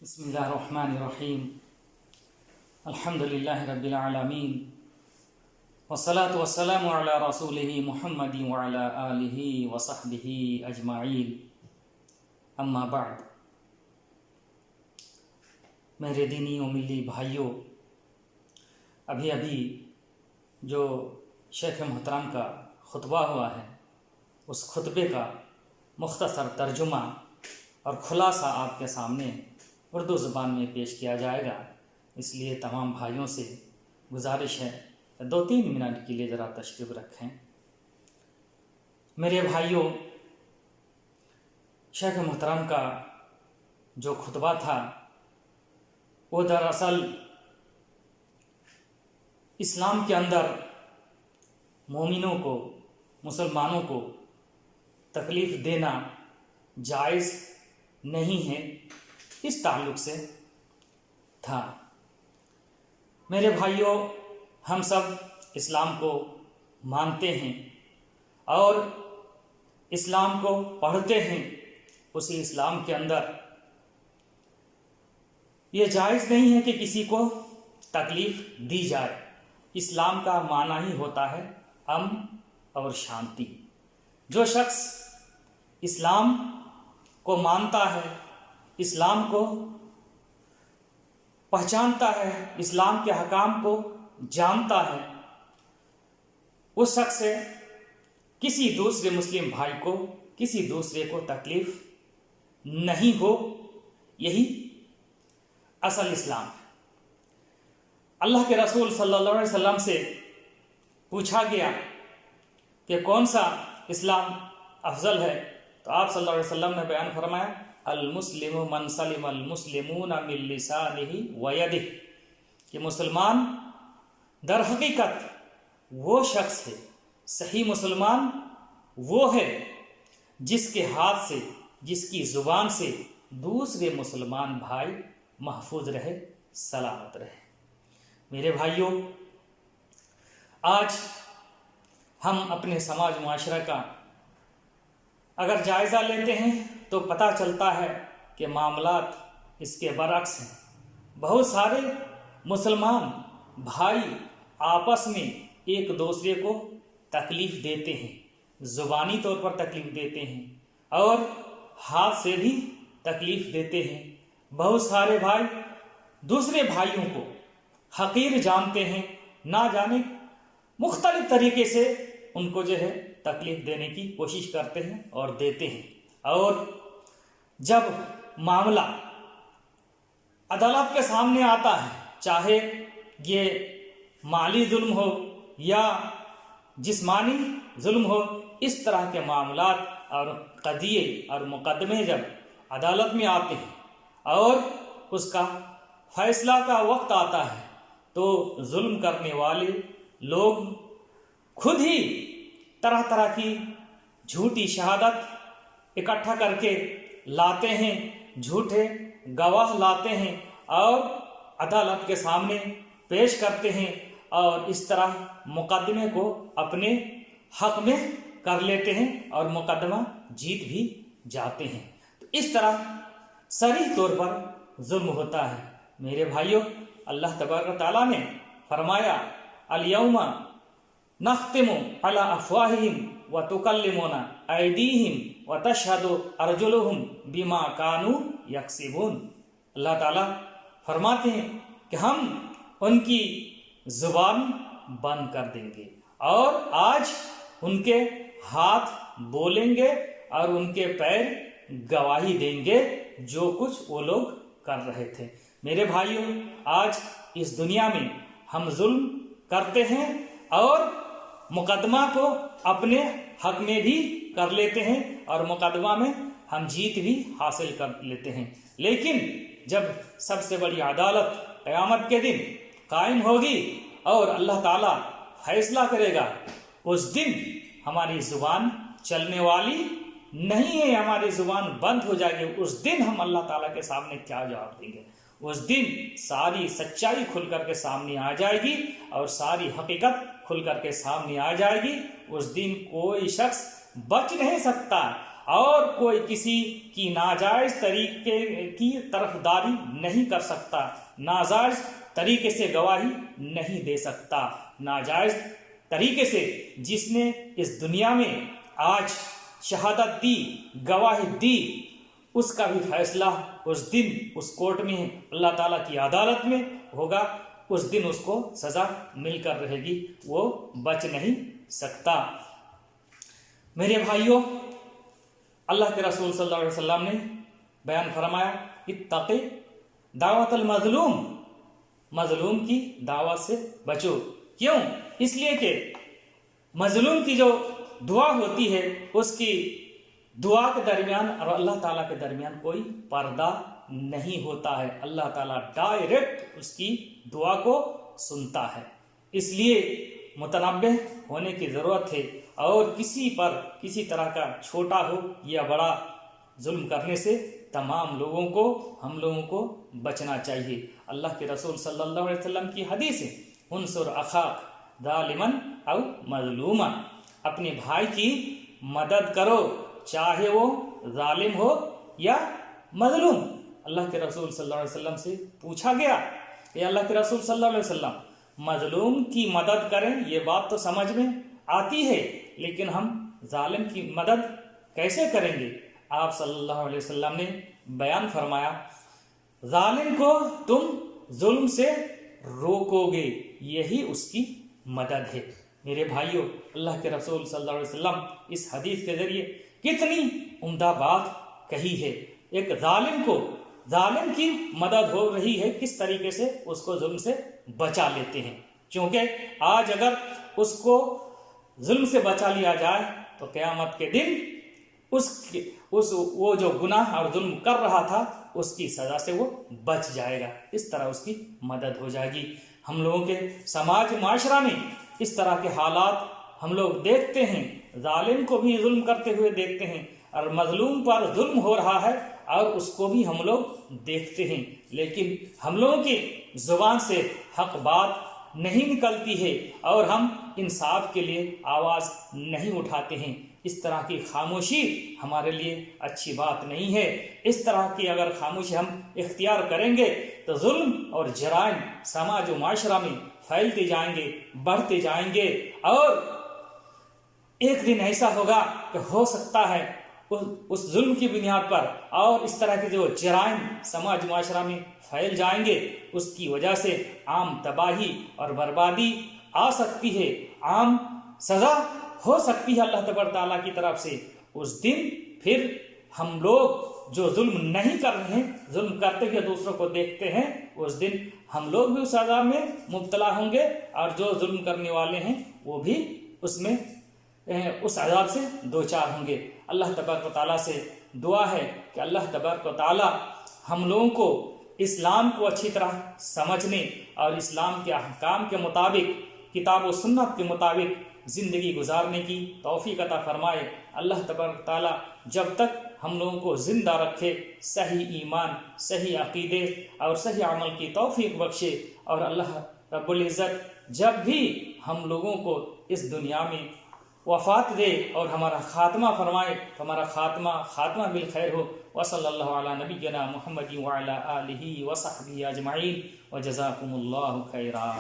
بسم اللہ الرحمن الرحیم الحمدللہ رب العالمین والصلاة والسلام علی رسولہ محمد وعلی آلہ وصحبہ اجمعین اما بعد۔ میرے دینی و ملی بھائیوں، ابھی جو شیخ محترم کا خطبہ ہوا ہے، اس خطبے کا مختصر ترجمہ اور خلاصہ آپ کے سامنے اردو زبان میں پیش کیا جائے گا۔ اس لیے تمام بھائیوں سے گزارش ہے کہ 2-3 منٹ کے لیے ذرا تشریف رکھیں۔ میرے بھائیوں، شیخ محترم کا جو خطبہ تھا وہ دراصل اسلام کے اندر مومنوں کو، مسلمانوں کو تکلیف دینا جائز نہیں ہے، اس تعلق سے تھا۔ میرے بھائیوں، ہم سب اسلام کو مانتے ہیں اور اسلام کو پڑھتے ہیں۔ اسی اسلام کے اندر یہ جائز نہیں ہے کہ کسی کو تکلیف دی جائے۔ اسلام کا معنی ہی ہوتا ہے امن اور شانتی۔ جو شخص اسلام کو مانتا ہے، اسلام کو پہچانتا ہے، اسلام کے احکام کو جانتا ہے، اس شخص سے کسی دوسرے مسلم بھائی کو، کسی دوسرے کو تکلیف نہیں ہو۔ یہی اصل اسلام ہے۔ اللہ کے رسول صلی اللہ علیہ وسلم سے پوچھا گیا کہ کون سا اسلام افضل ہے، تو آپ صلی اللہ علیہ وسلم نے بیان فرمایا، المسلم من سلم المسلمون من لسانہ ویدہ، کہ مسلمان در حقیقت وہ شخص ہے، صحیح مسلمان وہ ہے جس کے ہاتھ سے، جس کی زبان سے دوسرے مسلمان بھائی محفوظ رہے، سلامت رہے۔ میرے بھائیوں، آج ہم اپنے سماج معاشرہ کا اگر جائزہ لیتے ہیں تو پتہ چلتا ہے کہ معاملات اس کے برعکس ہیں۔ بہت سارے مسلمان بھائی آپس میں ایک دوسرے کو تکلیف دیتے ہیں، زبانی طور پر تکلیف دیتے ہیں اور ہاتھ سے بھی تکلیف دیتے ہیں۔ بہت سارے بھائی دوسرے بھائیوں کو حقیر جانتے ہیں، نہ جانے مختلف طریقے سے ان کو جو ہے تکلیف دینے کی کوشش کرتے ہیں اور دیتے ہیں۔ اور جب معاملہ عدالت کے سامنے آتا ہے، چاہے یہ مالی ظلم ہو یا جسمانی ظلم ہو، اس طرح کے معاملات اور قضیے اور مقدمے جب عدالت میں آتے ہیں اور اس کا فیصلہ کا وقت آتا ہے، تو ظلم کرنے والے لوگ خود ہی طرح طرح کی جھوٹی شہادت اکٹھا کر کے لاتے ہیں، جھوٹے گواہ لاتے ہیں اور عدالت کے سامنے پیش کرتے ہیں، اور اس طرح مقدمے کو اپنے حق میں کر لیتے ہیں اور مقدمہ جیت بھی جاتے ہیں۔ تو اس طرح صریح طور پر ظلم ہوتا ہے۔ میرے بھائیوں، اللہ تبارک و تعالیٰ نے فرمایا، الیوم نختم علی افواہہم وتکلمنا ایدیہم وتشہد ارجلہم بما کانوا یکسبون۔ اللہ تعالیٰ فرماتے ہیں کہ ہم ان کی زبان بند کر دیں گے، اور آج ان کے ہاتھ بولیں گے اور ان کے پیر گواہی دیں گے جو کچھ وہ لوگ کر رہے تھے۔ میرے بھائیوں، آج اس دنیا میں ہم ظلم کرتے ہیں اور مقدمہ کو اپنے حق میں بھی کر لیتے ہیں اور مقدمہ میں ہم جیت بھی حاصل کر لیتے ہیں، لیکن جب سب سے بڑی عدالت قیامت کے دن قائم ہوگی اور اللہ تعالیٰ فیصلہ کرے گا، اس دن ہماری زبان چلنے والی نہیں ہے، ہماری زبان بند ہو جائے گی۔ اس دن ہم اللہ تعالیٰ کے سامنے کیا جواب دیں گے؟ اس دن ساری سچائی کھل کر کے سامنے آ جائے گی اور ساری حقیقت کھل کر کے سامنے آ جائے گی۔ اس دن کوئی شخص بچ نہیں سکتا، اور کوئی کسی کی ناجائز طریقے کی طرفداری نہیں کر سکتا، ناجائز طریقے سے گواہی نہیں دے سکتا۔ ناجائز طریقے سے جس نے اس دنیا میں آج شہادت دی، گواہی دی، اس کا بھی فیصلہ اس دن اس کورٹ میں اللہ تعالیٰ کی عدالت میں ہوگا، اس دن اس کو سزا مل کر رہے گی، وہ بچ نہیں سکتا۔ میرے بھائیوں، اللہ کے رسول صلی اللہ علیہ وسلم نے بیان فرمایا، اتقی دعوت المظلوم، مظلوم کی دعوت سے بچو۔ کیوں؟ اس لیے کہ مظلوم کی جو دعا ہوتی ہے، اس کی دعا کے درمیان اور اللہ تعالیٰ کے درمیان کوئی پردہ نہیں ہوتا ہے، اللہ تعالیٰ ڈائریکٹ اس کی دعا کو سنتا ہے۔ اس لیے متنبہ ہونے کی ضرورت ہے، اور کسی پر کسی طرح کا چھوٹا ہو یا بڑا ظلم کرنے سے تمام لوگوں کو، ہم لوگوں کو بچنا چاہیے۔ اللہ کے رسول صلی اللہ علیہ وسلم کی حدیث ہے، انصر اخاک ظالما او مظلوما، اپنے بھائی کی مدد کرو چاہے وہ ظالم ہو یا مظلوم۔ اللہ کے رسول صلی اللہ علیہ وسلم سے پوچھا گیا کہ اللہ کے رسول صلی اللہ علیہ وسلم، مظلوم کی مدد کریں، یہ بات تو سمجھ میں آتی ہے، لیکن ہم ظالم کی مدد کیسے کریں گے؟ آپ صلی اللہ علیہ وسلم نے بیان فرمایا، ظالم کو تم ظلم سے روکو گے، یہی اس کی مدد ہے۔ میرے بھائیوں، اللہ کے رسول صلی اللہ علیہ وسلم اس حدیث کے ذریعے کتنی عمدہ بات کہی ہے۔ ایک ظالم کو، ظالم کی مدد ہو رہی ہے، کس طریقے سے اس کو ظلم سے بچا لیتے ہیں، کیونکہ آج اگر اس کو ظلم سے بچا لیا جائے تو قیامت کے دن وہ جو گناہ اور ظلم کر رہا تھا، اس کی سزا سے وہ بچ جائے گا، اس طرح اس کی مدد ہو جائے گی۔ ہم لوگوں کے سماج معاشرہ میں اس طرح کے حالات ہم لوگ دیکھتے ہیں، ظالم کو بھی ظلم کرتے ہوئے دیکھتے ہیں، اور مظلوم پر ظلم ہو رہا ہے اور اس کو بھی ہم لوگ دیکھتے ہیں، لیکن ہم لوگوں کی زبان سے حق بات نہیں نکلتی ہے اور ہم انصاف کے لیے آواز نہیں اٹھاتے ہیں۔ اس طرح کی خاموشی ہمارے لیے اچھی بات نہیں ہے۔ اس طرح کی اگر خاموشی ہم اختیار کریں گے تو ظلم اور جرائم سماج و معاشرہ میں پھیلتے جائیں گے، بڑھتے جائیں گے، اور ایک دن ایسا ہوگا کہ ہو سکتا ہے اس ظلم کی بنیاد پر اور اس طرح کے جو جرائم سماج معاشرہ میں پھیل جائیں گے، اس کی وجہ سے عام تباہی اور بربادی آ سکتی ہے، عام سزا ہو سکتی ہے اللہ تبارک تعالیٰ کی طرف سے۔ اس دن پھر ہم لوگ جو ظلم نہیں کر رہے ہیں، ظلم کرتے ہوئے دوسروں کو دیکھتے ہیں، اس دن ہم لوگ بھی اس عذاب میں مبتلا ہوں گے، اور جو ظلم کرنے والے ہیں وہ بھی اس عذاب سے دوچار ہوں گے۔ اللہ تبارک و تعالیٰ سے دعا ہے کہ اللہ تبارک و تعالیٰ ہم لوگوں کو اسلام کو اچھی طرح سمجھنے اور اسلام کے احکام کے مطابق، کتاب و سنت کے مطابق زندگی گزارنے کی توفیق عطا فرمائے۔ اللہ تبارک و تعالیٰ جب تک ہم لوگوں کو زندہ رکھے، صحیح ایمان، صحیح عقیدے اور صحیح عمل کی توفیق بخشے، اور اللہ رب العزت جب بھی ہم لوگوں کو اس دنیا میں وفات دے اور ہمارا خاتمہ فرمائے تو ہمارا خاتمہ بالخیر ہو۔ وصلی اللہ علی نبینا محمد وعلی آلہ وصحبہ اجمعین، وجزاکم اللہ خیرا۔